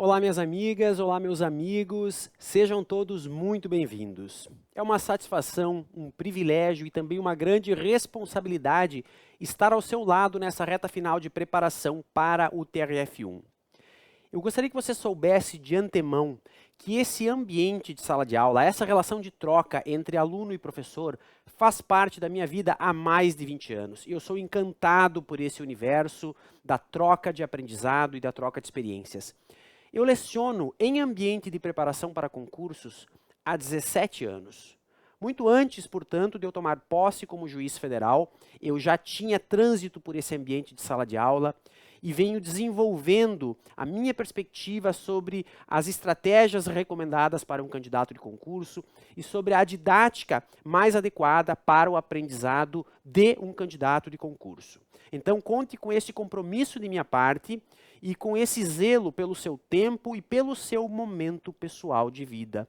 Olá, minhas amigas, olá, meus amigos, sejam todos muito bem-vindos. É uma satisfação, um privilégio e também uma grande responsabilidade estar ao seu lado nessa reta final de preparação para o TRF1. Eu gostaria que você soubesse de antemão que esse ambiente de sala de aula, essa relação de troca entre aluno e professor, faz parte da minha vida há mais de 20 anos. E eu sou encantado por esse universo da troca de aprendizado e da troca de experiências. Eu leciono em ambiente de preparação para concursos há 17 anos. Muito antes, portanto, de eu tomar posse como juiz federal, eu já tinha trânsito por esse ambiente de sala de aula e venho desenvolvendo a minha perspectiva sobre as estratégias recomendadas para um candidato de concurso e sobre a didática mais adequada para o aprendizado de um candidato de concurso. Então, conte com esse compromisso de minha parte e com esse zelo pelo seu tempo e pelo seu momento pessoal de vida.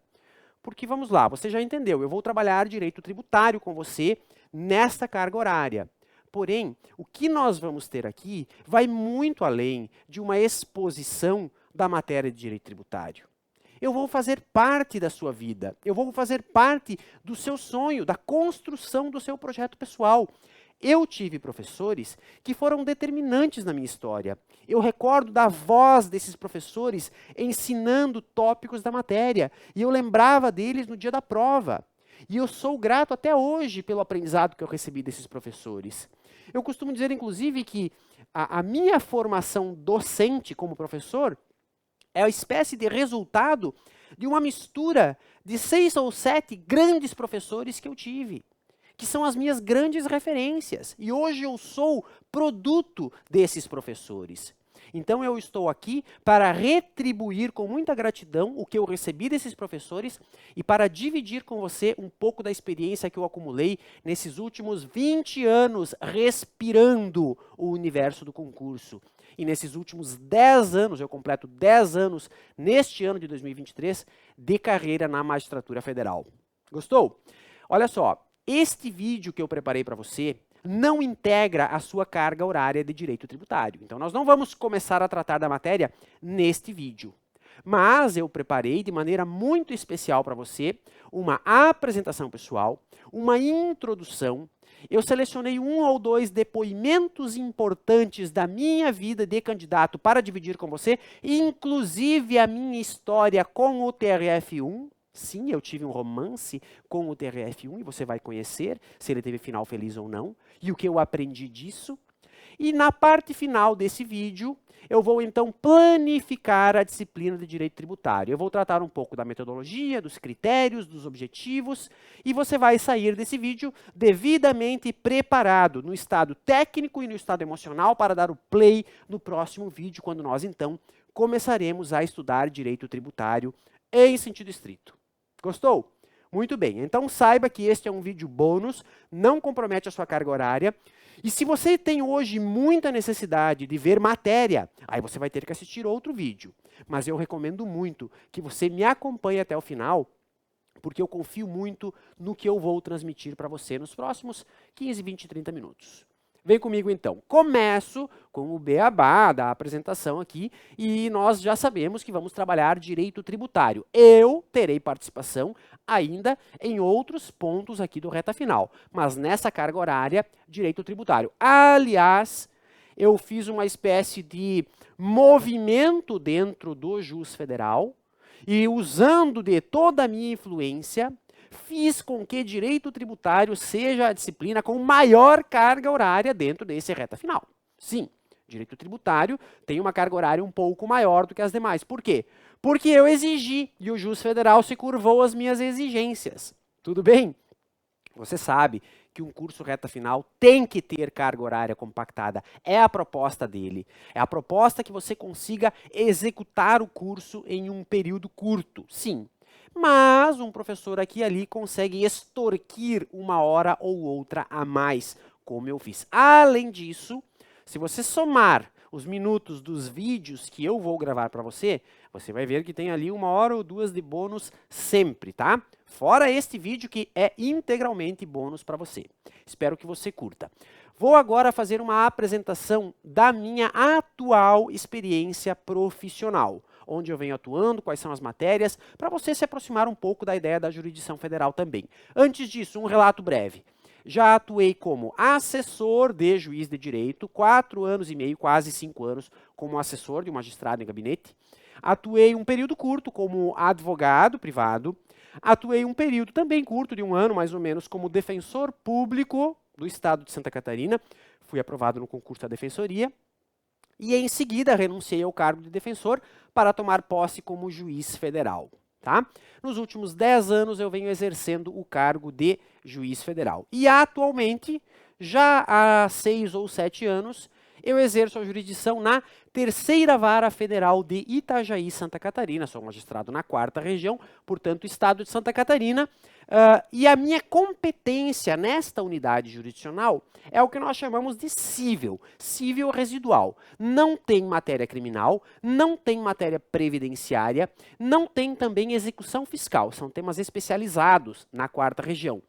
Porque, vamos lá, você já entendeu, eu vou trabalhar direito tributário com você nesta carga horária. Porém, o que nós vamos ter aqui vai muito além de uma exposição da matéria de direito tributário. Eu vou fazer parte da sua vida, eu vou fazer parte do seu sonho, da construção do seu projeto pessoal. Eu tive professores que foram determinantes na minha história. Eu recordo da voz desses professores ensinando tópicos da matéria. E eu lembrava deles no dia da prova. E eu sou grato até hoje pelo aprendizado que eu recebi desses professores. Eu costumo dizer, inclusive, que a minha formação docente como professor é uma espécie de resultado de uma mistura de 6 ou 7 grandes professores que eu tive, que são as minhas grandes referências. E hoje eu sou produto desses professores. Então eu estou aqui para retribuir com muita gratidão o que eu recebi desses professores e para dividir com você um pouco da experiência que eu acumulei nesses últimos 20 anos respirando o universo do concurso. E nesses últimos 10 anos, eu completo 10 anos neste ano de 2023 de carreira na magistratura federal. Gostou? Olha só. Este vídeo que eu preparei para você não integra a sua carga horária de direito tributário. Então, nós não vamos começar a tratar da matéria neste vídeo. Mas eu preparei de maneira muito especial para você uma apresentação pessoal, uma introdução. Eu selecionei 1 ou 2 depoimentos importantes da minha vida de candidato para dividir com você, inclusive a minha história com o TRF1. Sim, eu tive um romance com o TRF1 e você vai conhecer se ele teve final feliz ou não, e o que eu aprendi disso. E na parte final desse vídeo, eu vou então planificar a disciplina de direito tributário. Eu vou tratar um pouco da metodologia, dos critérios, dos objetivos, e você vai sair desse vídeo devidamente preparado no estado técnico e no estado emocional para dar o play no próximo vídeo, quando nós então começaremos a estudar direito tributário em sentido estrito. Gostou? Muito bem, então saiba que este é um vídeo bônus, não compromete a sua carga horária. E se você tem hoje muita necessidade de ver matéria, aí você vai ter que assistir outro vídeo. Mas eu recomendo muito que você me acompanhe até o final, porque eu confio muito no que eu vou transmitir para você nos próximos 15, 20, 30 minutos. Vem comigo então. Começo com o beabá da apresentação aqui e nós já sabemos que vamos trabalhar direito tributário. Eu terei participação ainda em outros pontos aqui do reta final, mas nessa carga horária, direito tributário. Aliás, eu fiz uma espécie de movimento dentro do Jus Federal e usando de toda a minha influência, fiz com que direito tributário seja a disciplina com maior carga horária dentro desse reta final. Sim, direito tributário tem uma carga horária um pouco maior do que as demais. Por quê? Porque eu exigi e o Jus Federal se curvou às minhas exigências. Tudo bem? Você sabe que um curso reta final tem que ter carga horária compactada. É a proposta dele. É a proposta que você consiga executar o curso em um período curto. Sim. Mas um professor aqui e ali consegue extorquir 1 hora ou outra a mais, como eu fiz. Além disso, se você somar os minutos dos vídeos que eu vou gravar para você, você vai ver que tem ali 1 hora ou 2 de bônus sempre, tá? Fora este vídeo que é integralmente bônus para você. Espero que você curta. Vou agora fazer uma apresentação da minha atual experiência profissional. onde eu venho atuando, quais são as matérias, para você se aproximar um pouco da ideia da jurisdição federal também. Antes disso, um relato breve. Já atuei como assessor de juiz de direito, 4 anos e meio, quase 5 anos, como assessor de um magistrado em gabinete. Atuei um período curto como advogado privado. Atuei um período também curto, de 1 ano mais ou menos, como defensor público do estado de Santa Catarina. Fui aprovado no concurso da defensoria. E em seguida renunciei ao cargo de defensor para tomar posse como juiz federal. Tá? Nos últimos 10 anos eu venho exercendo o cargo de juiz federal. E atualmente, já há 6 ou 7 anos, eu exerço a jurisdição na Terceira Vara Federal de Itajaí, Santa Catarina. Sou magistrado na 4ª região, portanto, estado de Santa Catarina. E a minha competência nesta unidade jurisdicional é o que nós chamamos de cível residual. Não tem matéria criminal, não tem matéria previdenciária, não tem também execução fiscal. São temas especializados na 4ª região.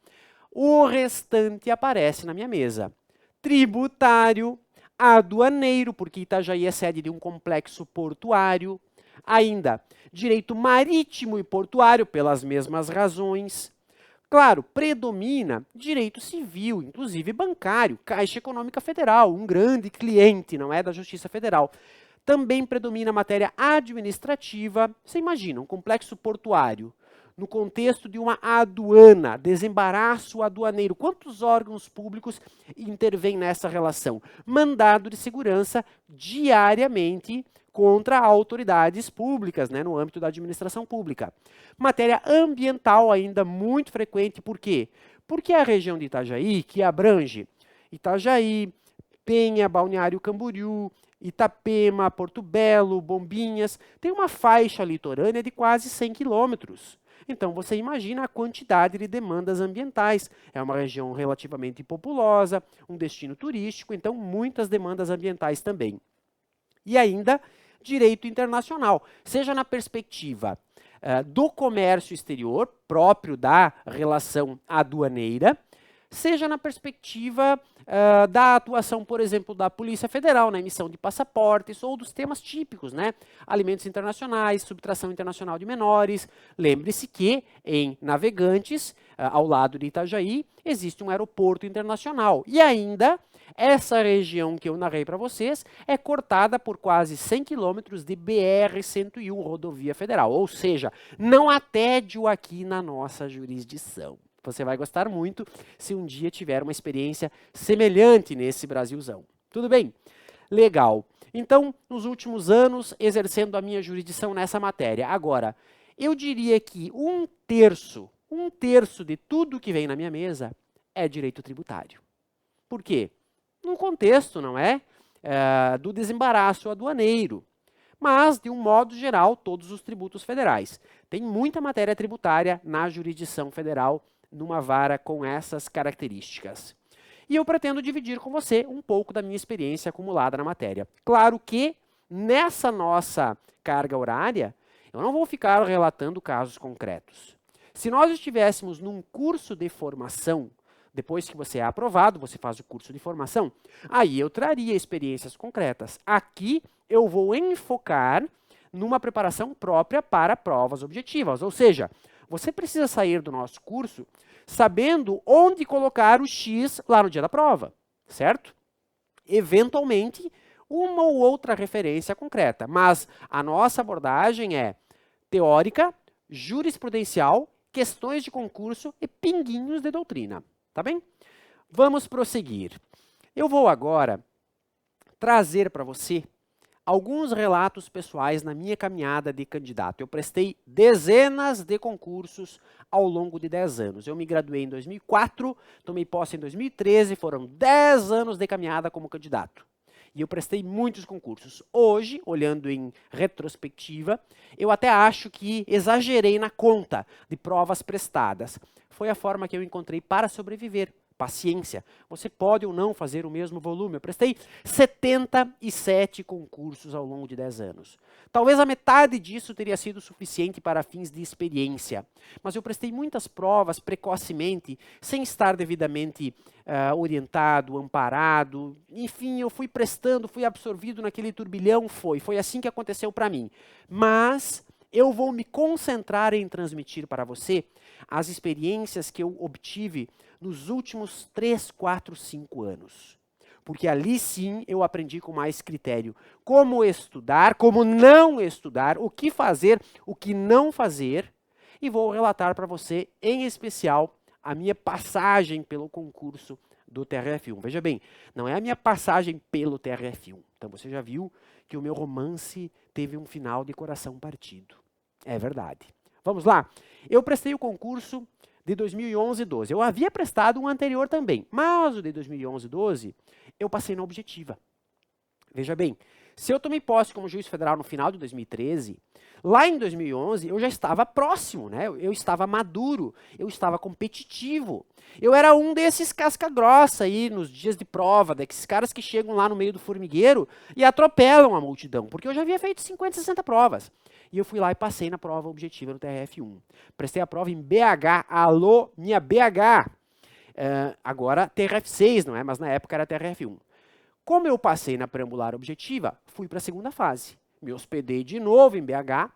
O restante aparece na minha mesa. Tributário, aduaneiro, porque Itajaí é sede de um complexo portuário. Ainda, direito marítimo e portuário, pelas mesmas razões. Claro, predomina direito civil, inclusive bancário, Caixa Econômica Federal, um grande cliente, não é, da Justiça Federal. Também predomina a matéria administrativa. Você imagina, um complexo portuário, no contexto de uma aduana, desembaraço aduaneiro. Quantos órgãos públicos intervêm nessa relação? Mandado de segurança diariamente contra autoridades públicas, né, no âmbito da administração pública. Matéria ambiental ainda muito frequente, por quê? Porque a região de Itajaí, que abrange Itajaí, Penha, Balneário Camboriú, Itapema, Porto Belo, Bombinhas, tem uma faixa litorânea de quase 100 quilômetros. Então, você imagina a quantidade de demandas ambientais. É uma região relativamente populosa, um destino turístico, então muitas demandas ambientais também. E ainda, direito internacional, seja na perspectiva do comércio exterior, próprio da relação aduaneira, seja na perspectiva da atuação, por exemplo, da Polícia Federal na emissão de passaportes ou dos temas típicos, né? Alimentos internacionais, subtração internacional de menores. Lembre-se que em Navegantes, ao lado de Itajaí, existe um aeroporto internacional. E ainda, essa região que eu narrei para vocês é cortada por quase 100 quilômetros de BR-101, rodovia federal. Ou seja, não há tédio aqui na nossa jurisdição. Você vai gostar muito se um dia tiver uma experiência semelhante nesse Brasilzão. Tudo bem? Legal. Então, nos últimos anos, exercendo a minha jurisdição nessa matéria. Agora, eu diria que um terço de tudo que vem na minha mesa é direito tributário. Por quê? No contexto, não é? Do desembaraço aduaneiro. Mas, de um modo geral, todos os tributos federais. Tem muita matéria tributária na jurisdição federal, numa vara com essas características. E eu pretendo dividir com você um pouco da minha experiência acumulada na matéria. Claro que, nessa nossa carga horária, eu não vou ficar relatando casos concretos. Se nós estivéssemos num curso de formação, depois que você é aprovado, você faz o curso de formação, aí eu traria experiências concretas. Aqui eu vou enfocar numa preparação própria para provas objetivas, ou seja, você precisa sair do nosso curso sabendo onde colocar o X lá no dia da prova, certo? Eventualmente, uma ou outra referência concreta, mas a nossa abordagem é teórica, jurisprudencial, questões de concurso e pinguinhos de doutrina, tá bem? Vamos prosseguir. Eu vou agora trazer para você alguns relatos pessoais na minha caminhada de candidato. Eu prestei dezenas de concursos ao longo de 10 anos. Eu me graduei em 2004, tomei posse em 2013, foram 10 anos de caminhada como candidato. E eu prestei muitos concursos. Hoje, olhando em retrospectiva, eu até acho que exagerei na conta de provas prestadas. Foi a forma que eu encontrei para sobreviver, paciência. Você pode ou não fazer o mesmo volume. Eu prestei 77 concursos ao longo de 10 anos. Talvez a metade disso teria sido suficiente para fins de experiência. Mas eu prestei muitas provas precocemente, sem estar devidamente orientado, amparado. Enfim, eu fui prestando, fui absorvido naquele turbilhão, foi assim que aconteceu para mim. Mas eu vou me concentrar em transmitir para você as experiências que eu obtive nos últimos 3, 4, 5 anos. Porque ali sim eu aprendi com mais critério como estudar, como não estudar, o que fazer, o que não fazer. E vou relatar para você, em especial, a minha passagem pelo concurso do TRF1. Veja bem, não é a minha passagem pelo TRF1. Então você já viu que o meu romance teve um final de coração partido. É verdade. Vamos lá. Eu prestei o concurso de 2011-12. Eu havia prestado um anterior também, mas o de 2011-12 eu passei na objetiva. Veja bem, se eu tomei posse como juiz federal no final de 2013, lá em 2011 eu já estava próximo, né? Eu estava maduro, eu estava competitivo. Eu era um desses casca-grossa aí nos dias de prova, desses caras que chegam lá no meio do formigueiro e atropelam a multidão, porque eu já havia feito 50, 60 provas. E eu fui lá e passei na prova objetiva no TRF1. Prestei a prova em BH. Alô, minha BH. Agora TRF6, não é? Mas na época era TRF1. Como eu passei na preambular objetiva, fui para a segunda fase. Me hospedei de novo em BH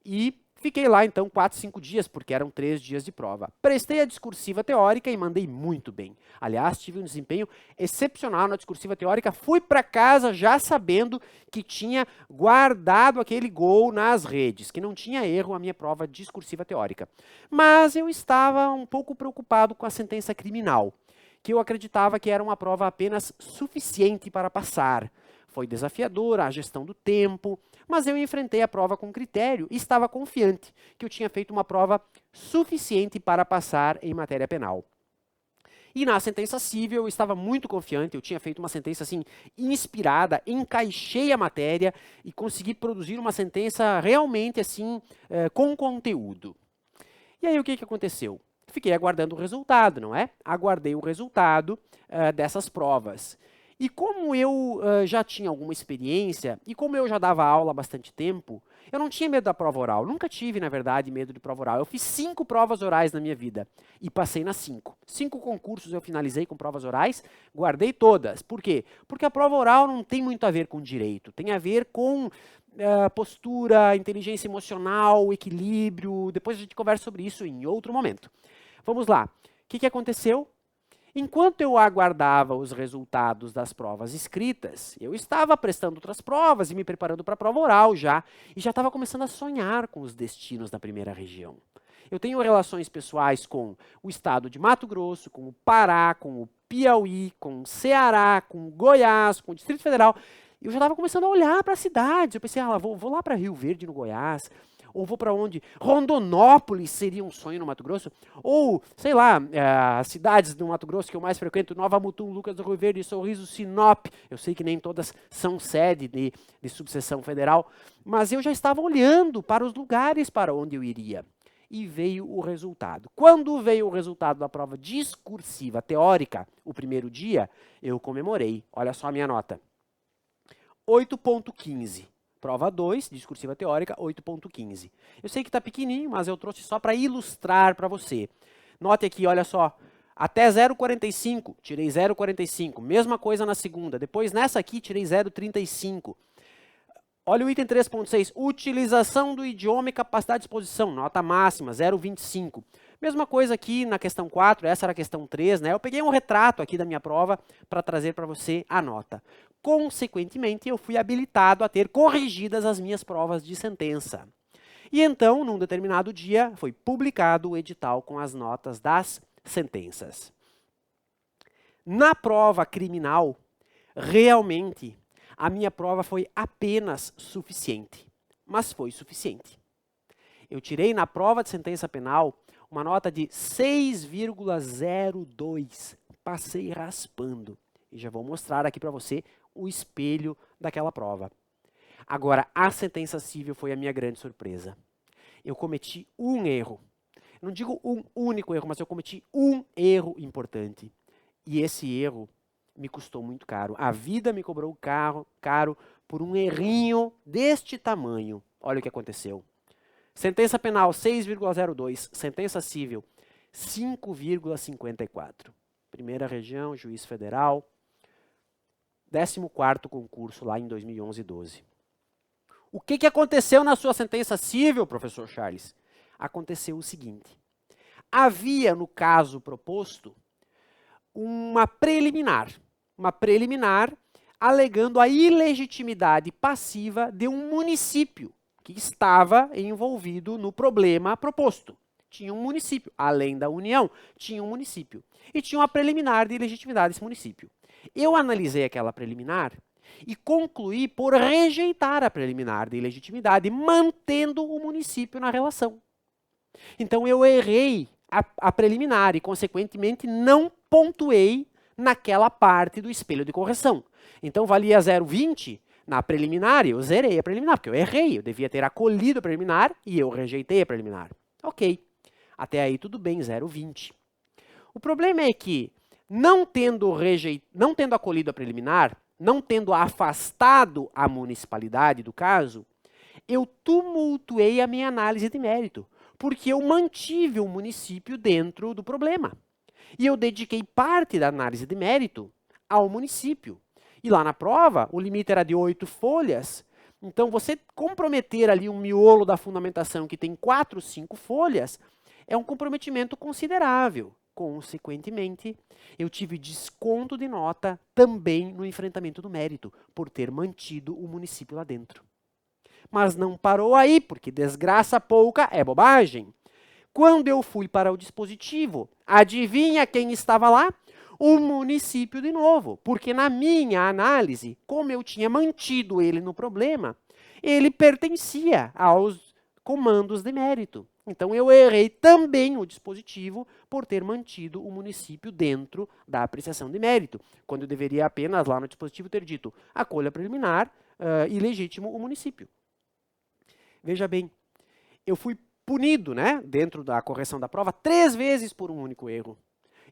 e fiquei lá então 4, 5 dias, porque eram 3 dias de prova. Prestei a discursiva teórica e mandei muito bem. Aliás, tive um desempenho excepcional na discursiva teórica. Fui para casa já sabendo que tinha guardado aquele gol nas redes, que não tinha erro a minha prova discursiva teórica. Mas eu estava um pouco preocupado com a sentença criminal, que eu acreditava que era uma prova apenas suficiente para passar. Foi desafiadora a gestão do tempo, mas eu enfrentei a prova com critério e estava confiante que eu tinha feito uma prova suficiente para passar em matéria penal. E na sentença civil eu estava muito confiante, eu tinha feito uma sentença assim inspirada, encaixei a matéria e consegui produzir uma sentença realmente assim com conteúdo. E aí o que aconteceu? Fiquei aguardando o resultado, não é? Aguardei o resultado dessas provas. E como eu já tinha alguma experiência, e como eu já dava aula há bastante tempo, eu não tinha medo da prova oral. Nunca tive, na verdade, medo de prova oral. Eu fiz 5 provas orais na minha vida e passei nas 5. 5 concursos eu finalizei com provas orais, guardei todas. Por quê? Porque a prova oral não tem muito a ver com direito, tem a ver com postura, inteligência emocional, equilíbrio. Depois a gente conversa sobre isso em outro momento. Vamos lá. O que aconteceu? Enquanto eu aguardava os resultados das provas escritas, eu estava prestando outras provas e me preparando para a prova oral já, e já estava começando a sonhar com os destinos da primeira região. Eu tenho relações pessoais com o estado de Mato Grosso, com o Pará, com o Piauí, com o Ceará, com o Goiás, com o Distrito Federal. Eu já estava começando a olhar para as cidades. Eu pensei, vou lá para Rio Verde, no Goiás. Ou vou para onde? Rondonópolis seria um sonho no Mato Grosso. Ou, sei lá, as cidades do Mato Grosso que eu mais frequento, Nova Mutum, Lucas do Rio Verde, Sorriso, Sinop. Eu sei que nem todas são sede de subseção federal, mas eu já estava olhando para os lugares para onde eu iria. E veio o resultado. Quando veio o resultado da prova discursiva teórica, o primeiro dia, eu comemorei. Olha só a minha nota. 8,15. Prova 2, discursiva teórica, 8,15. Eu sei que está pequenininho, mas eu trouxe só para ilustrar para você. Note aqui, olha só, até 0,45, tirei 0,45. Mesma coisa na segunda. Depois, nessa aqui, tirei 0,35. Olha o item 3,6, utilização do idioma e capacidade de exposição, nota máxima, 0,25. Mesma coisa aqui na questão 4, essa era a questão 3, né? Eu peguei um retrato aqui da minha prova para trazer para você a nota. Consequentemente, eu fui habilitado a ter corrigidas as minhas provas de sentença. E então, num determinado dia, foi publicado o edital com as notas das sentenças. Na prova criminal, realmente, a minha prova foi apenas suficiente, mas foi suficiente. Eu tirei na prova de sentença penal uma nota de 6,02. Passei raspando. E já vou mostrar aqui para você o espelho daquela prova. Agora, a sentença civil foi a minha grande surpresa. Eu cometi um erro. Eu não digo um único erro, mas eu cometi um erro importante. E esse erro me custou muito caro. A vida me cobrou caro por um errinho deste tamanho. Olha o que aconteceu. Sentença penal 6,02, sentença civil 5,54. Primeira região, juiz federal, 14º concurso lá em 2011 e 12. O que aconteceu na sua sentença civil, professor Charles? Aconteceu o seguinte. Havia, no caso proposto, uma preliminar alegando a ilegitimidade passiva de um município que estava envolvido no problema proposto. Tinha um município, além da União, tinha um município. E tinha uma preliminar de ilegitimidade desse município. Eu analisei aquela preliminar e concluí por rejeitar a preliminar de ilegitimidade, mantendo o município na relação. Então eu errei a preliminar e, consequentemente, não pontuei naquela parte do espelho de correção. Então valia 0,20 na preliminar e eu zerei a preliminar, porque eu errei, eu devia ter acolhido a preliminar e eu rejeitei a preliminar. Ok, até aí tudo bem, 0,20. O problema é que, não tendo acolhido a preliminar, não tendo afastado a municipalidade do caso, eu tumultuei a minha análise de mérito, porque eu mantive o município dentro do problema. E eu dediquei parte da análise de mérito ao município. E lá na prova, o limite era de 8 folhas. Então, você comprometer ali um miolo da fundamentação que tem 4, 5 folhas, é um comprometimento considerável. Consequentemente, eu tive desconto de nota também no enfrentamento do mérito, por ter mantido o município lá dentro. Mas não parou aí, porque desgraça pouca é bobagem. Quando eu fui para o dispositivo, adivinha quem estava lá? O município de novo, porque na minha análise, como eu tinha mantido ele no problema, ele pertencia aos comandos de mérito. Então eu errei também o dispositivo por ter mantido o município dentro da apreciação de mérito, quando eu deveria apenas lá no dispositivo ter dito acolha preliminar, ilegítimo o município. Veja bem, eu fui punido, né, dentro da correção da prova 3 vezes por um único erro.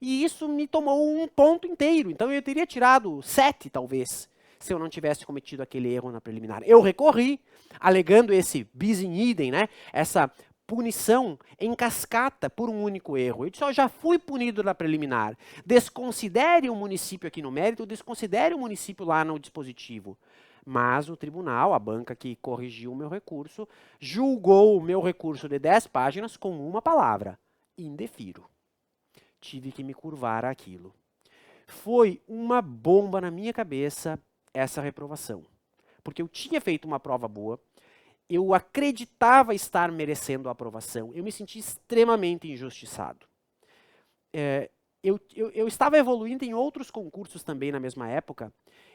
E isso me tomou um ponto inteiro. Então eu teria tirado 7, talvez, se eu não tivesse cometido aquele erro na preliminar. Eu recorri, alegando esse bis in idem, né, essa punição em cascata por um único erro. Eu disse, já fui punido na preliminar. Desconsidere o município aqui no mérito, desconsidere o município lá no dispositivo. Mas o tribunal, a banca que corrigiu o meu recurso, julgou o meu recurso de 10 páginas com uma palavra: indefiro. Tive que me curvar àquilo. Foi uma bomba na minha cabeça essa reprovação. Porque eu tinha feito uma prova boa, eu acreditava estar merecendo a aprovação, eu me senti extremamente injustiçado. Eu estava evoluindo em outros concursos também na mesma época,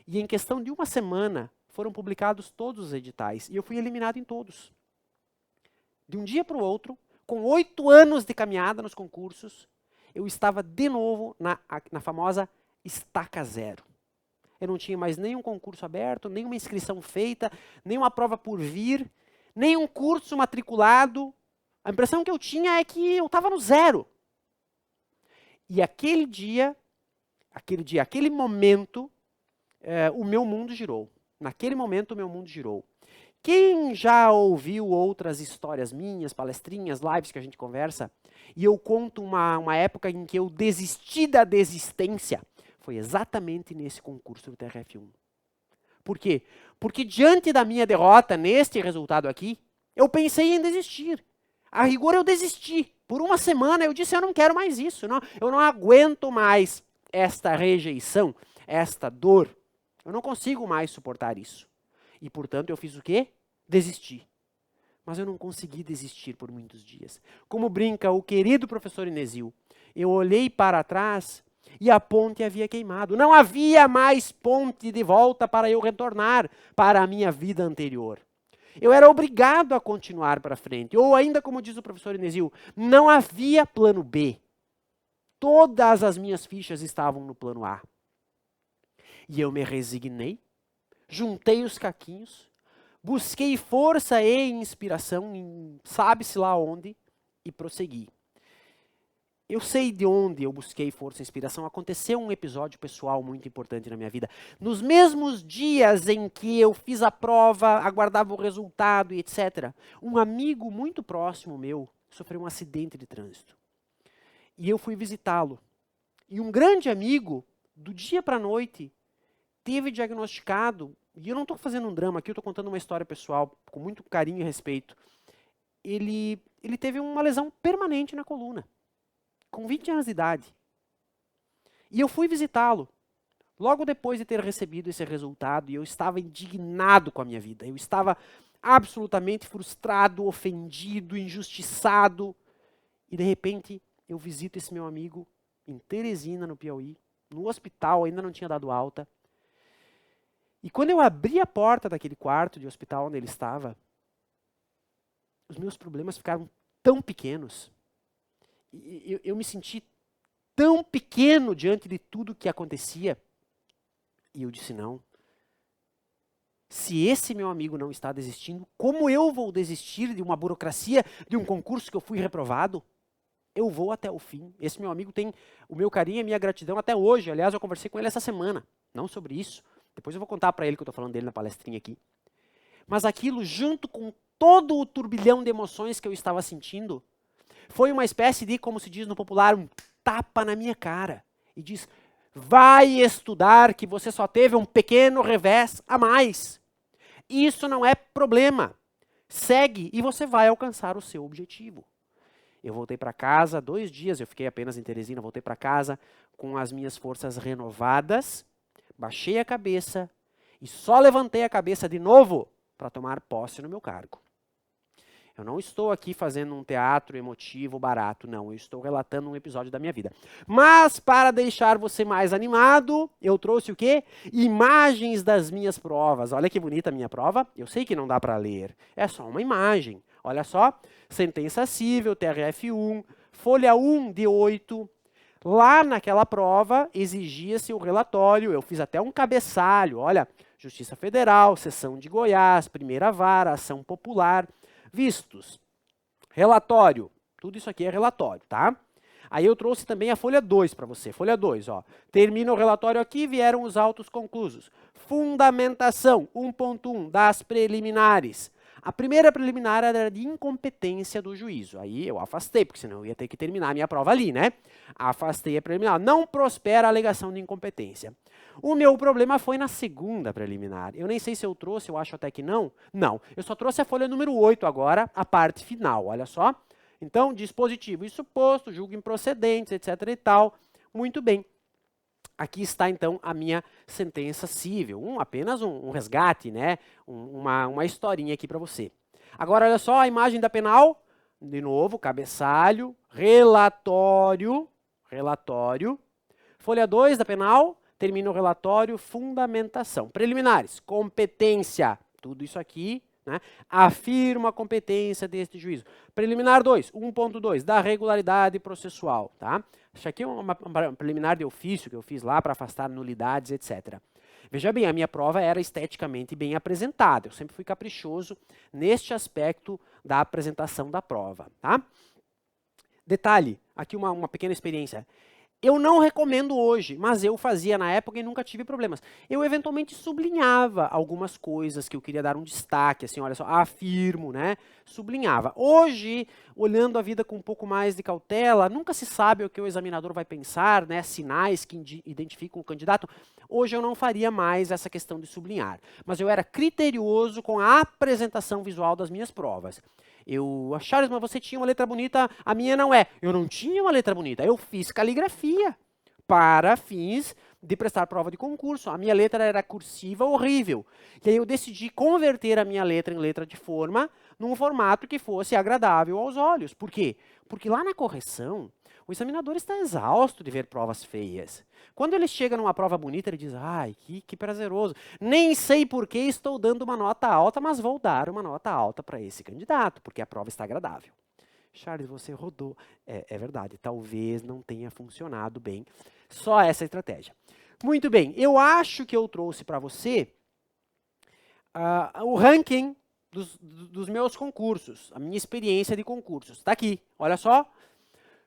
e em questão de uma semana foram publicados todos os editais, e eu fui eliminado em todos. De um dia para o outro, com 8 anos de caminhada nos concursos, eu estava de novo na famosa estaca zero. Eu não tinha mais nenhum concurso aberto, nenhuma inscrição feita, nenhuma prova por vir, nenhum curso matriculado. A impressão que eu tinha é que eu estava no zero. E aquele momento, o meu mundo girou. Naquele momento, o meu mundo girou. Quem já ouviu outras histórias minhas, palestrinhas, lives que a gente conversa, e eu conto uma época em que eu desisti da desistência, foi exatamente nesse concurso do TRF1. Por quê? Porque diante da minha derrota neste resultado aqui, eu pensei em desistir. A rigor eu desisti. Por uma semana eu disse, eu não quero mais isso, eu não aguento mais esta rejeição, esta dor. Eu não consigo mais suportar isso. E, portanto, eu fiz o quê? Desisti. Mas eu não consegui desistir por muitos dias. Como brinca o querido professor Inesio, eu olhei para trás e a ponte havia queimado. Não havia mais ponte de volta para eu retornar para a minha vida anterior. Eu era obrigado a continuar para frente. Ou ainda, como diz o professor Inesio, não havia plano B. Todas as minhas fichas estavam no plano A. E eu me resignei, juntei os caquinhos, busquei força e inspiração em sabe-se lá onde e prossegui. Eu sei de onde eu busquei força e inspiração. Aconteceu um episódio pessoal muito importante na minha vida. Nos mesmos dias em que eu fiz a prova, aguardava o resultado e etc., um amigo muito próximo meu sofreu um acidente de trânsito. E eu fui visitá-lo. E um grande amigo, do dia para a noite, teve diagnosticado, e eu não estou fazendo um drama aqui, eu estou contando uma história pessoal, com muito carinho e respeito. Ele teve uma lesão permanente na coluna, com 20 anos de idade. E eu fui visitá-lo, logo depois de ter recebido esse resultado, e eu estava indignado com a minha vida. Eu estava absolutamente frustrado, ofendido, injustiçado. E de repente, eu visito esse meu amigo em Teresina, no Piauí, no hospital, ainda não tinha dado alta. E quando eu abri a porta daquele quarto de hospital onde ele estava, os meus problemas ficaram tão pequenos. Eu me senti tão pequeno diante de tudo que acontecia. E eu disse, não. Se esse meu amigo não está desistindo, como eu vou desistir de uma burocracia, de um concurso que eu fui reprovado? Eu vou até o fim. Esse meu amigo tem o meu carinho e a minha gratidão até hoje. Aliás, eu conversei com ele essa semana. Não sobre isso. Depois eu vou contar para ele que eu estou falando dele na palestrinha aqui. Mas aquilo, junto com todo o turbilhão de emoções que eu estava sentindo, foi uma espécie de, como se diz no popular, um tapa na minha cara. E diz, vai estudar que você só teve um pequeno revés a mais. Isso não é problema. Segue e você vai alcançar o seu objetivo. Eu voltei para casa 2 dias, eu fiquei apenas em Teresina, voltei para casa com as minhas forças renovadas, baixei a cabeça e só levantei a cabeça de novo para tomar posse no meu cargo. Eu não estou aqui fazendo um teatro emotivo barato, não. Eu estou relatando um episódio da minha vida. Mas, para deixar você mais animado, eu trouxe o quê? Imagens das minhas provas. Olha que bonita a minha prova. Eu sei que não dá para ler. É só uma imagem. Olha só. Sentença cível, TRF1, folha 1 de 8. Lá naquela prova, exigia-se o relatório. Eu fiz até um cabeçalho. Olha, Justiça Federal, Seção de Goiás, Primeira Vara, Ação Popular. Vistos. Relatório. Tudo isso aqui é relatório, tá? Aí eu trouxe também a folha 2 para você. Folha 2, ó. Termina o relatório aqui, vieram os autos conclusos. Fundamentação 1.1 das preliminares. A primeira preliminar era de incompetência do juízo. Aí eu afastei, porque senão eu ia ter que terminar a minha prova ali, né? Afastei a preliminar. Não prospera a alegação de incompetência. O meu problema foi na segunda preliminar. Eu nem sei se eu trouxe, eu acho até que não. Não, eu só trouxe a folha número 8 agora, a parte final, olha só. Então, dispositivo e suposto, julgo improcedentes, etc e tal. Muito bem. Aqui está, então, a minha sentença cível. Apenas um resgate, né? Uma historinha aqui para você. Agora, olha só a imagem da penal. De novo, cabeçalho, relatório. Folha 2 da penal, termina o relatório, fundamentação. Preliminares, competência, tudo isso aqui, né? Afirma a competência deste juízo. Preliminar 2, 1.2, da regularidade processual, tá? Isso aqui é uma preliminar de ofício que eu fiz lá para afastar nulidades, etc. Veja bem, a minha prova era esteticamente bem apresentada. Eu sempre fui caprichoso neste aspecto da apresentação da prova, tá? Detalhe, aqui uma pequena experiência. Eu não recomendo hoje, mas eu fazia na época e nunca tive problemas. Eu eventualmente sublinhava algumas coisas que eu queria dar um destaque, assim, olha só, afirmo, né? Sublinhava. Hoje, olhando a vida com um pouco mais de cautela, nunca se sabe o que o examinador vai pensar, né? Sinais que identificam o candidato. Hoje eu não faria mais essa questão de sublinhar. Mas eu era criterioso com a apresentação visual das minhas provas. Charles, mas você tinha uma letra bonita, a minha não é. Eu não tinha uma letra bonita, eu fiz caligrafia para fins de prestar prova de concurso. A minha letra era cursiva horrível. E aí eu decidi converter a minha letra em letra de forma, num formato que fosse agradável aos olhos. Por quê? Porque lá na correção, o examinador está exausto de ver provas feias. Quando ele chega numa prova bonita, ele diz, ai, que prazeroso. Nem sei por que estou dando uma nota alta, mas vou dar uma nota alta para esse candidato, porque a prova está agradável. Charles, você rodou. É verdade, talvez não tenha funcionado bem só essa estratégia. Muito bem, eu acho que eu trouxe para você o ranking dos meus concursos, a minha experiência de concursos. Está aqui, olha só.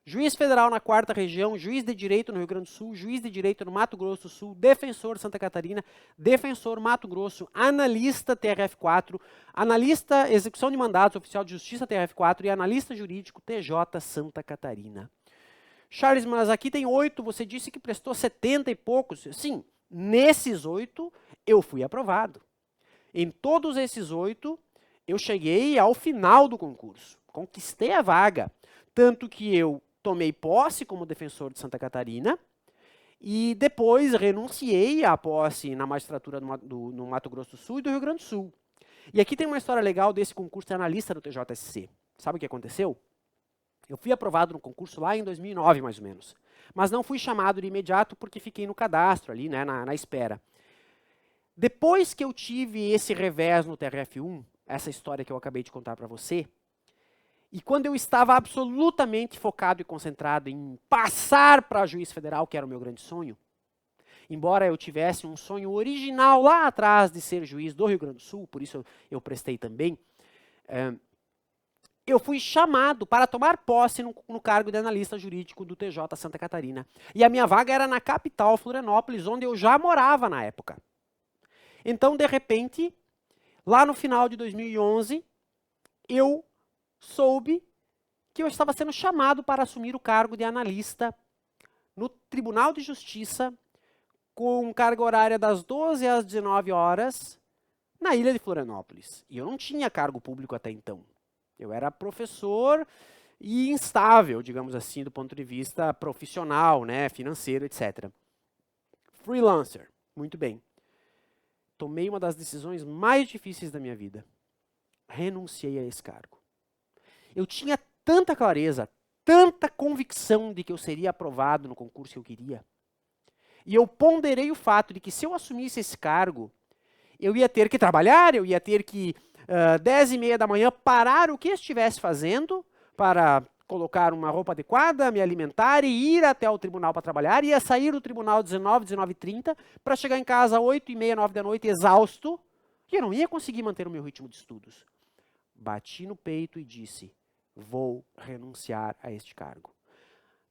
juiz federal na 4ª região, juiz de direito no Rio Grande do Sul, juiz de direito no Mato Grosso do Sul, defensor Santa Catarina, defensor Mato Grosso, analista TRF4, analista execução de mandatos oficial de justiça TRF4 e analista jurídico TJ Santa Catarina. Charles, mas aqui tem 8, você disse que prestou 70 e poucos. Sim, nesses 8 eu fui aprovado. Em todos esses 8 eu cheguei ao final do concurso, conquistei a vaga, tanto que eu tomei posse como defensor de Santa Catarina e depois renunciei à posse na magistratura no Mato Grosso do Sul e do Rio Grande do Sul. E aqui tem uma história legal desse concurso de analista do TJSC. Sabe o que aconteceu? Eu fui aprovado no concurso lá em 2009, mais ou menos. Mas não fui chamado de imediato porque fiquei no cadastro ali, né, na espera. Depois que eu tive esse revés no TRF1, essa história que eu acabei de contar para você, e quando eu estava absolutamente focado e concentrado em passar para juiz federal, que era o meu grande sonho, embora eu tivesse um sonho original lá atrás de ser juiz do Rio Grande do Sul, por isso eu prestei também, eu fui chamado para tomar posse no cargo de analista jurídico do TJ Santa Catarina. E a minha vaga era na capital, Florianópolis, onde eu já morava na época. Então, de repente, lá no final de 2011, eu soube que eu estava sendo chamado para assumir o cargo de analista no Tribunal de Justiça, com carga horária das 12 às 19 horas, na ilha de Florianópolis. E eu não tinha cargo público até então. Eu era professor e instável, digamos assim, do ponto de vista profissional, né, financeiro, etc. Freelancer, muito bem. Tomei uma das decisões mais difíceis da minha vida. Renunciei a esse cargo. Eu tinha tanta clareza, tanta convicção de que eu seria aprovado no concurso que eu queria. E eu ponderei o fato de que se eu assumisse esse cargo, eu ia ter que trabalhar, eu ia ter que 10h30 da manhã, parar o que estivesse fazendo para colocar uma roupa adequada, me alimentar e ir até o tribunal para trabalhar. Ia sair do tribunal 19h30, para chegar em casa às 8h30, 9 da noite, exausto, e eu não ia conseguir manter o meu ritmo de estudos. Bati no peito e disse, vou renunciar a este cargo.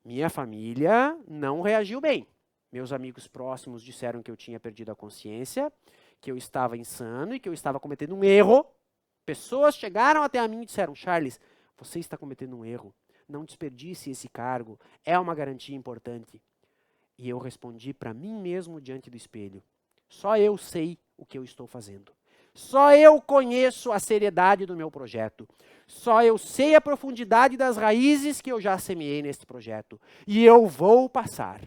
Minha família não reagiu bem. Meus amigos próximos disseram que eu tinha perdido a consciência, que eu estava insano e que eu estava cometendo um erro. Pessoas chegaram até a mim e disseram, Charles, você está cometendo um erro, não desperdice esse cargo, é uma garantia importante. E eu respondi para mim mesmo diante do espelho, só eu sei o que eu estou fazendo. Só eu conheço a seriedade do meu projeto. Só eu sei a profundidade das raízes que eu já semeei nesse projeto. E eu vou passar.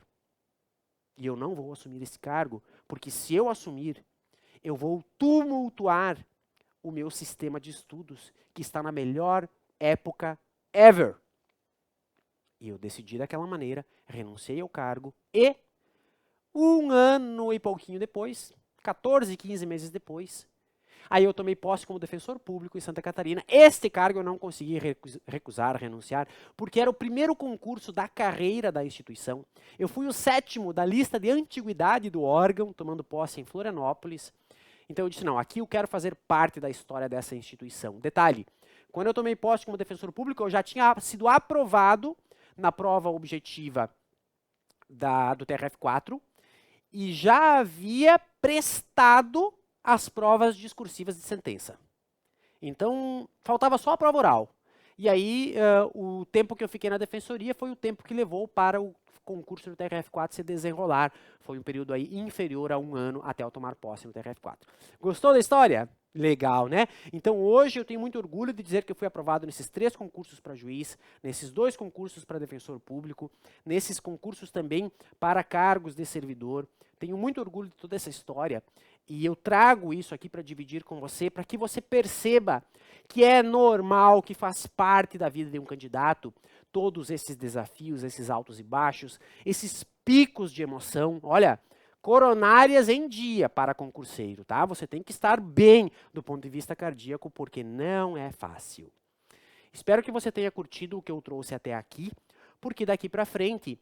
E eu não vou assumir esse cargo, porque se eu assumir, eu vou tumultuar o meu sistema de estudos, que está na melhor época ever. E eu decidi daquela maneira, renunciei ao cargo e 1 ano e pouquinho depois, 14, 15 meses depois, aí eu tomei posse como defensor público em Santa Catarina. Este cargo eu não consegui recusar, renunciar, porque era o primeiro concurso da carreira da instituição. Eu fui o 7º da lista de antiguidade do órgão, tomando posse em Florianópolis. Então eu disse, não, aqui eu quero fazer parte da história dessa instituição. Detalhe, quando eu tomei posse como defensor público, eu já tinha sido aprovado na prova objetiva do TRF4 e já havia prestado as provas discursivas de sentença. Então, faltava só a prova oral. E aí, o tempo que eu fiquei na defensoria foi o tempo que levou para o concurso do TRF4 se desenrolar. Foi um período aí inferior a 1 ano até eu tomar posse no TRF4. Gostou da história? Legal, né? Então, hoje eu tenho muito orgulho de dizer que eu fui aprovado nesses 3 concursos para juiz, nesses 2 concursos para defensor público, nesses concursos também para cargos de servidor. Tenho muito orgulho de toda essa história e eu trago isso aqui para dividir com você, para que você perceba que é normal, que faz parte da vida de um candidato, todos esses desafios, esses altos e baixos, esses picos de emoção. Olha, coronárias em dia para concurseiro, tá? Você tem que estar bem do ponto de vista cardíaco, porque não é fácil. Espero que você tenha curtido o que eu trouxe até aqui, porque daqui para frente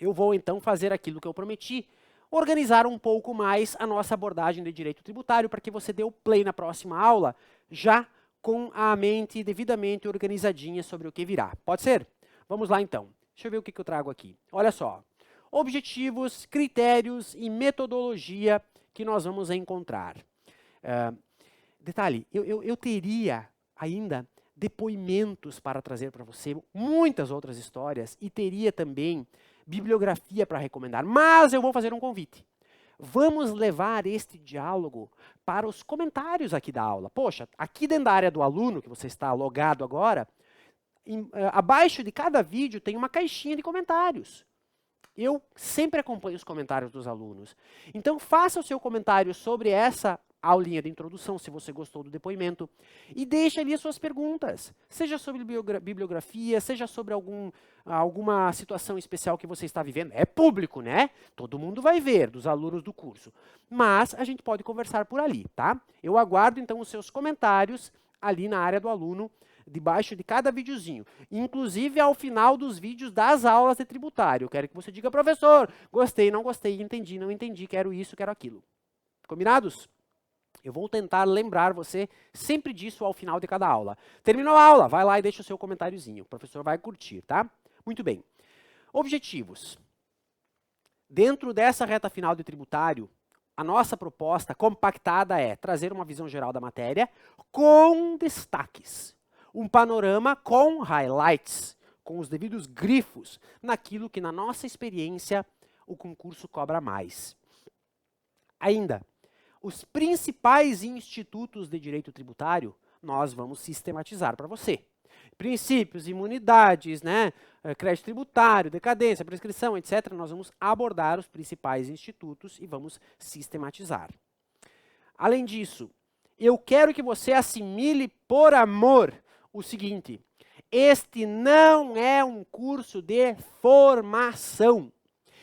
eu vou então fazer aquilo que eu prometi, organizar um pouco mais a nossa abordagem de direito tributário, para que você dê o play na próxima aula, já com a mente devidamente organizadinha sobre o que virá. Pode ser? Vamos lá então. Deixa eu ver o que eu trago aqui. Olha só. Objetivos, critérios e metodologia que nós vamos encontrar. Detalhe, eu teria ainda depoimentos para trazer para você, muitas outras histórias, e teria também bibliografia para recomendar, mas eu vou fazer um convite. Vamos levar este diálogo para os comentários aqui da aula. Poxa, aqui dentro da área do aluno, que você está logado agora, abaixo de cada vídeo tem uma caixinha de comentários. Eu sempre acompanho os comentários dos alunos. Então, faça o seu comentário sobre essa aulinha de introdução, se você gostou do depoimento, e deixe ali as suas perguntas, seja sobre bibliografia, seja sobre alguma situação especial que você está vivendo. É público, né? Todo mundo vai ver, dos alunos do curso. Mas a gente pode conversar por ali, tá? Eu aguardo, então, os seus comentários ali na área do aluno, debaixo de cada videozinho, inclusive ao final dos vídeos das aulas de tributário. Eu quero que você diga, professor, gostei, não gostei, entendi, não entendi, quero isso, quero aquilo. Combinados? Eu vou tentar lembrar você sempre disso ao final de cada aula. Terminou a aula? Vai lá e deixa o seu comentáriozinho. O professor vai curtir, tá? Muito bem. Objetivos. Dentro dessa reta final de tributário, a nossa proposta compactada é trazer uma visão geral da matéria com destaques. Um panorama com highlights, com os devidos grifos, naquilo que, na nossa experiência, o concurso cobra mais. Ainda, os principais institutos de direito tributário, nós vamos sistematizar para você. Princípios, imunidades, né, crédito tributário, decadência, prescrição, etc. Nós vamos abordar os principais institutos e vamos sistematizar. Além disso, eu quero que você assimile por amor o seguinte: este não é um curso de formação.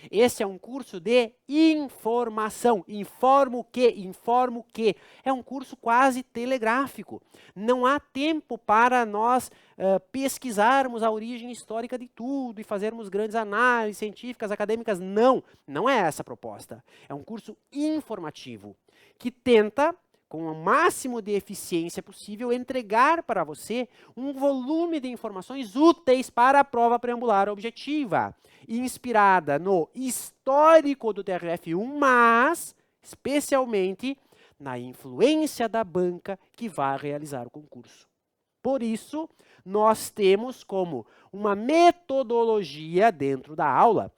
Esse é um curso de informação. Informo o quê? Informo o quê? É um curso quase telegráfico. Não há tempo para nós pesquisarmos a origem histórica de tudo e fazermos grandes análises científicas, acadêmicas. Não, não é essa a proposta. É um curso informativo que tenta, com o máximo de eficiência possível, entregar para você um volume de informações úteis para a prova preambular objetiva, inspirada no histórico do TRF1, mas, especialmente, na influência da banca que vai realizar o concurso. Por isso, nós temos como uma metodologia dentro da aula,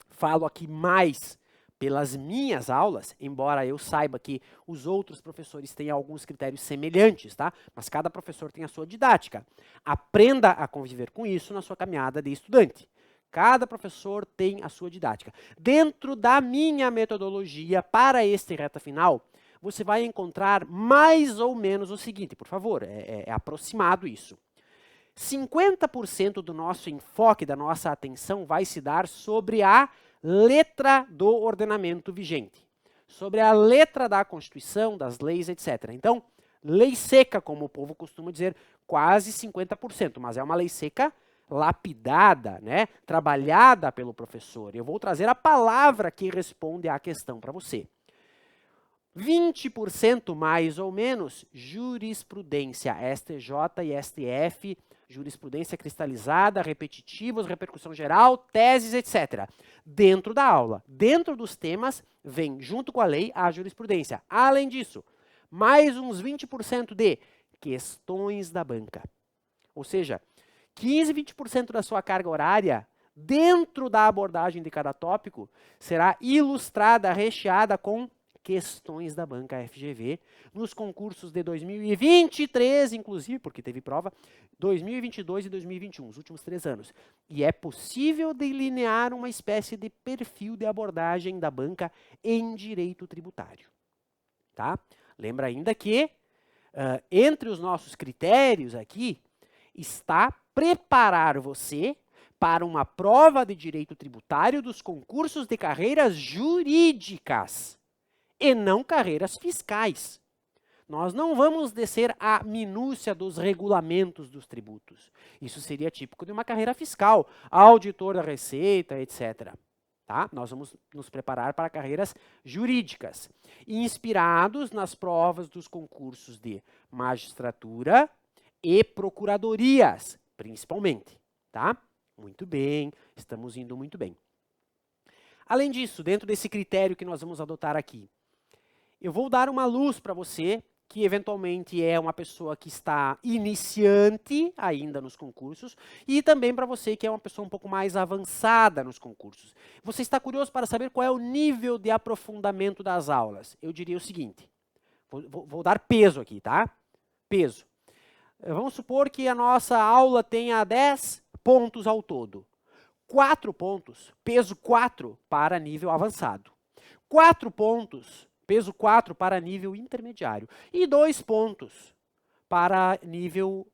falo aqui mais pelas minhas aulas, embora eu saiba que os outros professores têm alguns critérios semelhantes, tá? Mas cada professor tem a sua didática. Aprenda a conviver com isso na sua caminhada de estudante. Cada professor tem a sua didática. Dentro da minha metodologia para este reta final, você vai encontrar mais ou menos o seguinte, por favor, é aproximado isso. 50% do nosso enfoque, da nossa atenção, vai se dar sobre a letra do ordenamento vigente, sobre a letra da Constituição, das leis, etc. Então, lei seca, como o povo costuma dizer, quase 50%, mas é uma lei seca lapidada, né? Trabalhada pelo professor. Eu vou trazer a palavra que responde à questão para você. 20% mais ou menos, jurisprudência, STJ e STF, jurisprudência cristalizada, repetitivos, repercussão geral, teses, etc. Dentro da aula, dentro dos temas, vem junto com a lei a jurisprudência. Além disso, mais uns 20% de questões da banca. Ou seja, 15, 20% da sua carga horária, dentro da abordagem de cada tópico, será ilustrada, recheada com questões da banca FGV, nos concursos de 2023, inclusive, porque teve prova, 2022 e 2021, os últimos 3 anos. E é possível delinear uma espécie de perfil de abordagem da banca em direito tributário. Tá? Lembra ainda que, entre os nossos critérios aqui, está preparar você para uma prova de direito tributário dos concursos de carreiras jurídicas e não carreiras fiscais. Nós não vamos descer à minúcia dos regulamentos dos tributos. Isso seria típico de uma carreira fiscal, auditor da Receita, etc. Tá? Nós vamos nos preparar para carreiras jurídicas, inspirados nas provas dos concursos de magistratura e procuradorias, principalmente. Tá? Muito bem, estamos indo muito bem. Além disso, dentro desse critério que nós vamos adotar aqui, eu vou dar uma luz para você, que eventualmente é uma pessoa que está iniciante ainda nos concursos, e também para você que é uma pessoa um pouco mais avançada nos concursos. Você está curioso para saber qual é o nível de aprofundamento das aulas? Eu diria o seguinte, vou dar peso aqui, tá? Peso. Vamos supor que a nossa aula tenha 10 pontos ao todo. 4 pontos, peso 4 para nível avançado. 4 pontos, peso 4 para nível intermediário. E 2 pontos para nível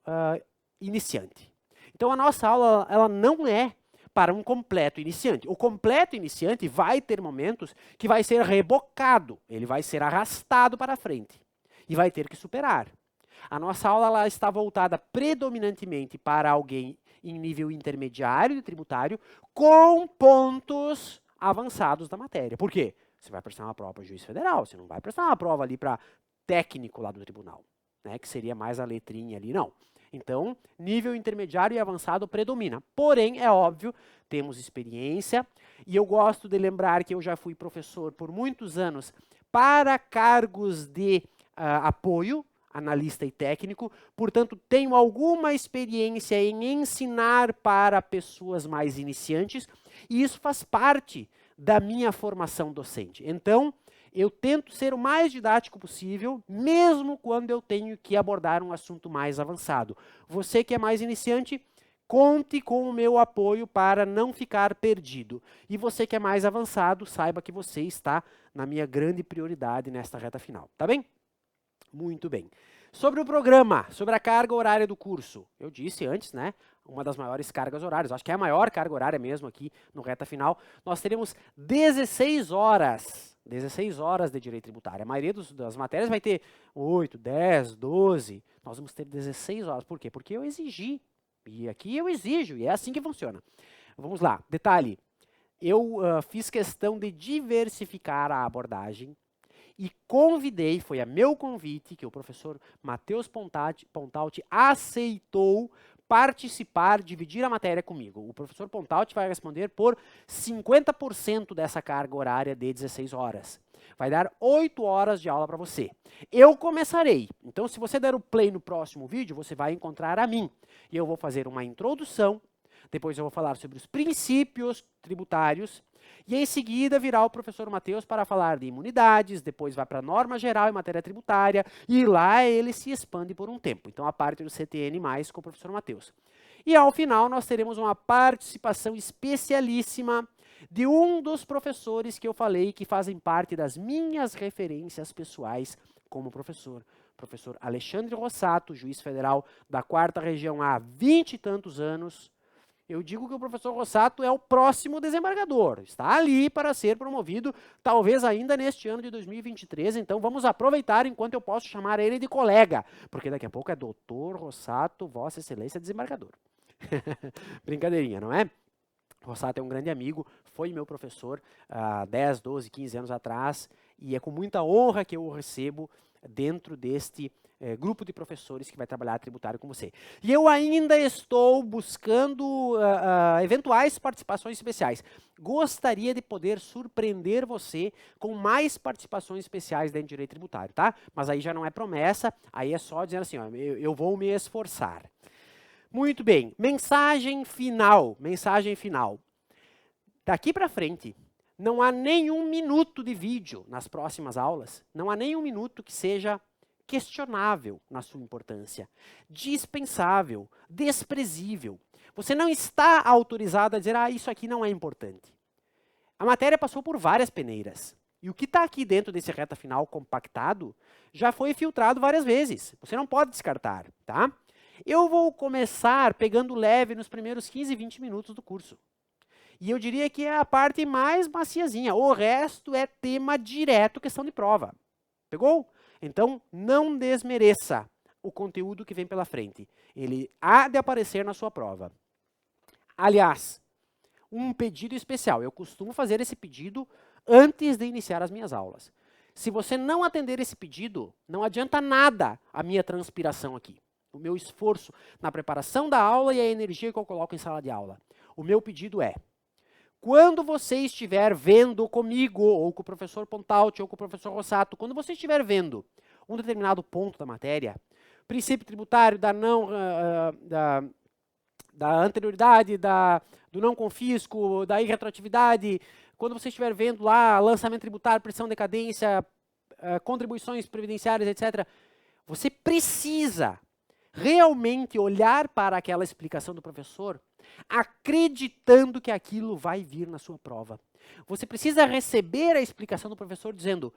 iniciante. Então a nossa aula ela não é para um completo iniciante. O completo iniciante vai ter momentos que vai ser rebocado, ele vai ser arrastado para frente e vai ter que superar. A nossa aula ela está voltada predominantemente para alguém em nível intermediário de tributário com pontos avançados da matéria. Por quê? Você vai prestar uma prova para juiz federal, você não vai prestar uma prova ali para técnico lá do tribunal, né, que seria mais a letrinha ali, não. Então, nível intermediário e avançado predomina. Porém, é óbvio, temos experiência e eu gosto de lembrar que eu já fui professor por muitos anos para cargos de apoio, analista e técnico, portanto, tenho alguma experiência em ensinar para pessoas mais iniciantes e isso faz parte da minha formação docente. Então, eu tento ser o mais didático possível, mesmo quando eu tenho que abordar um assunto mais avançado. Você que é mais iniciante, conte com o meu apoio para não ficar perdido. E você que é mais avançado, saiba que você está na minha grande prioridade nesta reta final. Tá bem? Muito bem. Sobre o programa, sobre a carga horária do curso, eu disse antes, né, uma das maiores cargas horárias, acho que é a maior carga horária mesmo aqui no reta final, nós teremos 16 horas de direito tributário. A maioria das matérias vai ter 8, 10, 12, nós vamos ter 16 horas. Por quê? Porque eu exigi, e aqui eu exijo, e é assim que funciona. Vamos lá, detalhe, eu fiz questão de diversificar a abordagem, e convidei, foi a meu convite, que o professor Matheus Pontalti aceitou participar, dividir a matéria comigo. O professor Pontalti vai responder por 50% dessa carga horária de 16 horas. Vai dar 8 horas de aula para você. Eu começarei. Então, se você der o play no próximo vídeo, você vai encontrar a mim. E eu vou fazer uma introdução, depois eu vou falar sobre os princípios tributários, e em seguida virá o professor Matheus para falar de imunidades, depois vai para a norma geral em matéria tributária, e lá ele se expande por um tempo. Então, a parte do CTN+, com o professor Matheus. E ao final, nós teremos uma participação especialíssima de um dos professores que eu falei que fazem parte das minhas referências pessoais como professor. Professor Alexandre Rossato, juiz federal da 4ª Região há 20 e tantos anos. Eu digo que o professor Rossato é o próximo desembargador, está ali para ser promovido, talvez ainda neste ano de 2023, então vamos aproveitar enquanto eu posso chamar ele de colega, porque daqui a pouco é doutor Rossato, Vossa Excelência Desembargador. Brincadeirinha, não é? Rossato é um grande amigo, foi meu professor há 10, 12, 15 anos atrás, e é com muita honra que eu o recebo dentro deste grupo de professores que vai trabalhar tributário com você. E eu ainda estou buscando eventuais participações especiais. Gostaria de poder surpreender você com mais participações especiais dentro de direito tributário, tá? Mas aí já não é promessa, aí é só dizendo assim, ó, eu vou me esforçar. Muito bem, mensagem final, Daqui para frente, não há nenhum minuto de vídeo nas próximas aulas, não há nenhum minuto que seja questionável na sua importância, dispensável, desprezível. Você não está autorizado a dizer, isso aqui não é importante. A matéria passou por várias peneiras. E o que está aqui dentro desse reta final compactado já foi filtrado várias vezes. Você não pode descartar, tá? Eu vou começar pegando leve nos primeiros 15, 20 minutos do curso. E eu diria que é a parte mais maciazinha. O resto é tema direto, questão de prova. Pegou? Então, não desmereça o conteúdo que vem pela frente. Ele há de aparecer na sua prova. Aliás, um pedido especial. Eu costumo fazer esse pedido antes de iniciar as minhas aulas. Se você não atender esse pedido, não adianta nada a minha transpiração aqui. O meu esforço na preparação da aula e a energia que eu coloco em sala de aula. O meu pedido é, quando você estiver vendo comigo, ou com o professor Pontalti, ou com o professor Rossato, quando você estiver vendo um determinado ponto da matéria, princípio tributário da anterioridade, do não confisco, da irretroatividade, quando você estiver vendo lá lançamento tributário, pressão, decadência, contribuições previdenciárias, etc., você precisa realmente olhar para aquela explicação do professor acreditando que aquilo vai vir na sua prova. Você precisa receber a explicação do professor dizendo,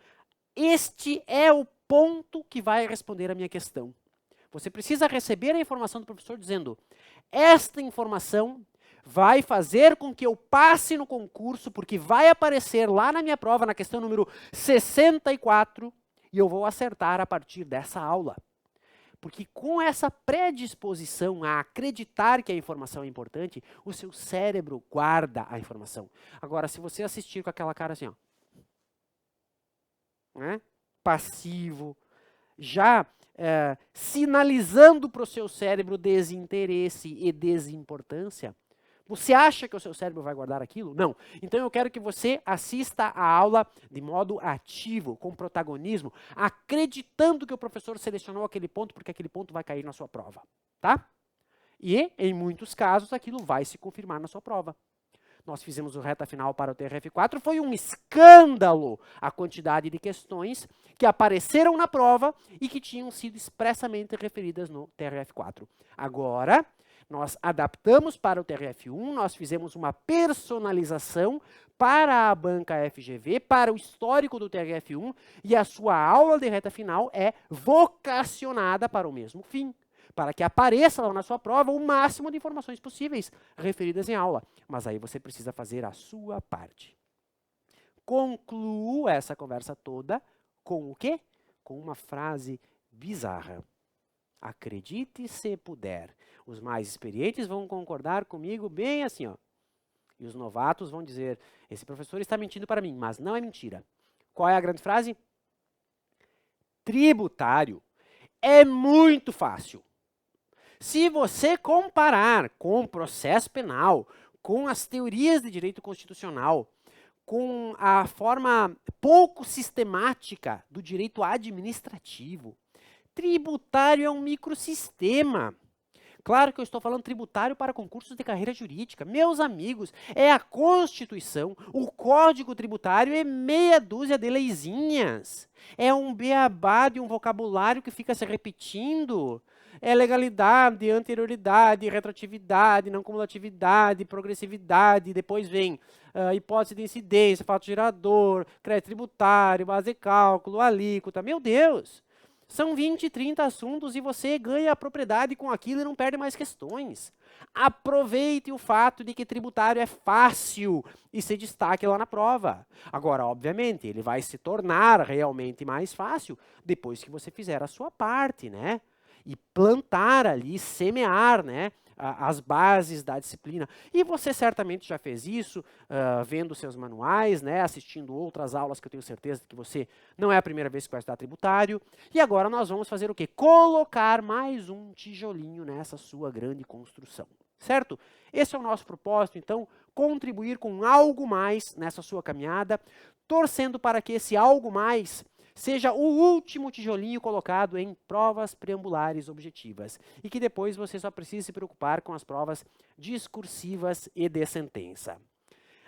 este é o ponto que vai responder a minha questão. Você precisa receber a informação do professor dizendo, esta informação vai fazer com que eu passe no concurso, porque vai aparecer lá na minha prova, na questão número 64, e eu vou acertar a partir dessa aula. Porque com essa predisposição a acreditar que a informação é importante, o seu cérebro guarda a informação. Agora, se você assistir com aquela cara assim, ó, né, passivo, já sinalizando para o seu cérebro desinteresse e desimportância, você acha que o seu cérebro vai guardar aquilo? Não. Então eu quero que você assista a aula de modo ativo, com protagonismo, acreditando que o professor selecionou aquele ponto porque aquele ponto vai cair na sua prova, tá? E, em muitos casos, aquilo vai se confirmar na sua prova. Nós fizemos o reta final para o TRF4, foi um escândalo a quantidade de questões que apareceram na prova e que tinham sido expressamente referidas no TRF4. Agora, nós adaptamos para o TRF1, nós fizemos uma personalização para a banca FGV, para o histórico do TRF1, e a sua aula de reta final é vocacionada para o mesmo fim, para que apareça lá na sua prova o máximo de informações possíveis referidas em aula. Mas aí você precisa fazer a sua parte. Concluo essa conversa toda com o quê? Com uma frase bizarra. Acredite se puder. Os mais experientes vão concordar comigo bem assim, ó. E os novatos vão dizer, esse professor está mentindo para mim, mas não é mentira. Qual é a grande frase? Tributário é muito fácil. Se você comparar com o processo penal, com as teorias de direito constitucional, com a forma pouco sistemática do direito administrativo, tributário é um microsistema. Claro que eu estou falando tributário para concursos de carreira jurídica. Meus amigos, é a Constituição, o Código Tributário é meia dúzia de leizinhas. É um beabá de um vocabulário que fica se repetindo. É legalidade, anterioridade, retroatividade, não cumulatividade, progressividade, depois vem hipótese de incidência, fato gerador, crédito tributário, base de cálculo, alíquota. Meu Deus! São 20, 30 assuntos e você ganha a propriedade com aquilo e não perde mais questões. Aproveite o fato de que tributário é fácil e se destaque lá na prova. Agora, obviamente, ele vai se tornar realmente mais fácil depois que você fizer a sua parte, né? E plantar ali, semear, né, as bases da disciplina. E você certamente já fez isso, vendo seus manuais, né, assistindo outras aulas que eu tenho certeza que você não é a primeira vez que vai estudar tributário. E agora nós vamos fazer o quê? Colocar mais um tijolinho nessa sua grande construção, certo? Esse é o nosso propósito, então, contribuir com algo mais nessa sua caminhada, torcendo para que esse algo mais seja o último tijolinho colocado em provas preambulares objetivas e que depois você só precise se preocupar com as provas discursivas e de sentença.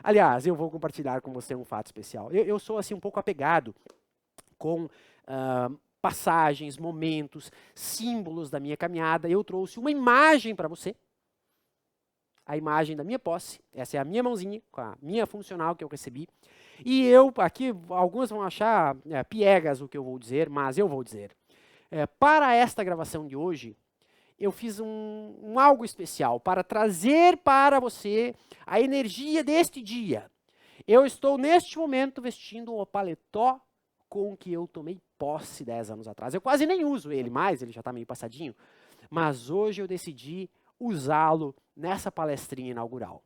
Aliás, eu vou compartilhar com você um fato especial. Eu sou assim um pouco apegado com passagens, momentos, símbolos da minha caminhada. Eu trouxe uma imagem para você. A imagem da minha posse, essa é a minha mãozinha, com a minha funcional que eu recebi. E eu, aqui, alguns vão achar piegas o que eu vou dizer, mas eu vou dizer. Para esta gravação de hoje, eu fiz um algo especial para trazer para você a energia deste dia. Eu estou, neste momento, vestindo o paletó com que eu tomei posse 10 anos atrás. Eu quase nem uso ele mais, ele já está meio passadinho. Mas hoje eu decidi usá-lo nessa palestrinha inaugural,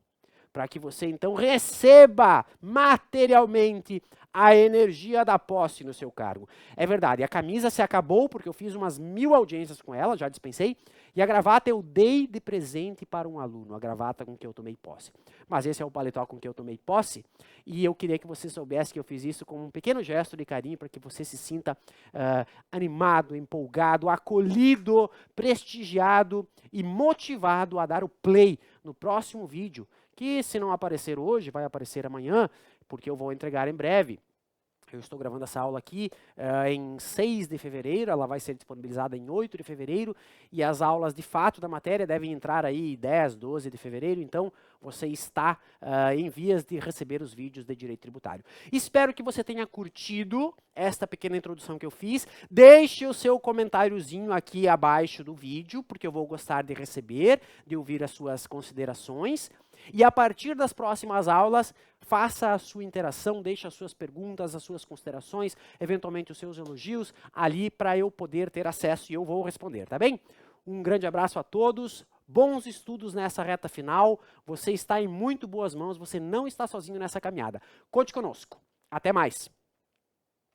para que você então receba materialmente a energia da posse no seu cargo. É verdade, a camisa se acabou porque eu fiz umas 1000 audiências com ela, já dispensei, e a gravata eu dei de presente para um aluno, a gravata com que eu tomei posse. Mas esse é o paletó com que eu tomei posse, e eu queria que você soubesse que eu fiz isso com um pequeno gesto de carinho para que você se sinta animado, empolgado, acolhido, prestigiado e motivado a dar o play no próximo vídeo, que se não aparecer hoje, vai aparecer amanhã, porque eu vou entregar em breve. Eu estou gravando essa aula aqui em 6 de fevereiro, ela vai ser disponibilizada em 8 de fevereiro, e as aulas de fato da matéria devem entrar aí 10, 12 de fevereiro, então você está em vias de receber os vídeos de Direito Tributário. Espero que você tenha curtido esta pequena introdução que eu fiz. Deixe o seu comentáriozinho aqui abaixo do vídeo, porque eu vou gostar de receber, de ouvir as suas considerações. E a partir das próximas aulas, faça a sua interação, deixe as suas perguntas, as suas considerações, eventualmente os seus elogios, ali para eu poder ter acesso e eu vou responder, tá bem? Um grande abraço a todos, bons estudos nessa reta final, você está em muito boas mãos, você não está sozinho nessa caminhada. Conte conosco. Até mais!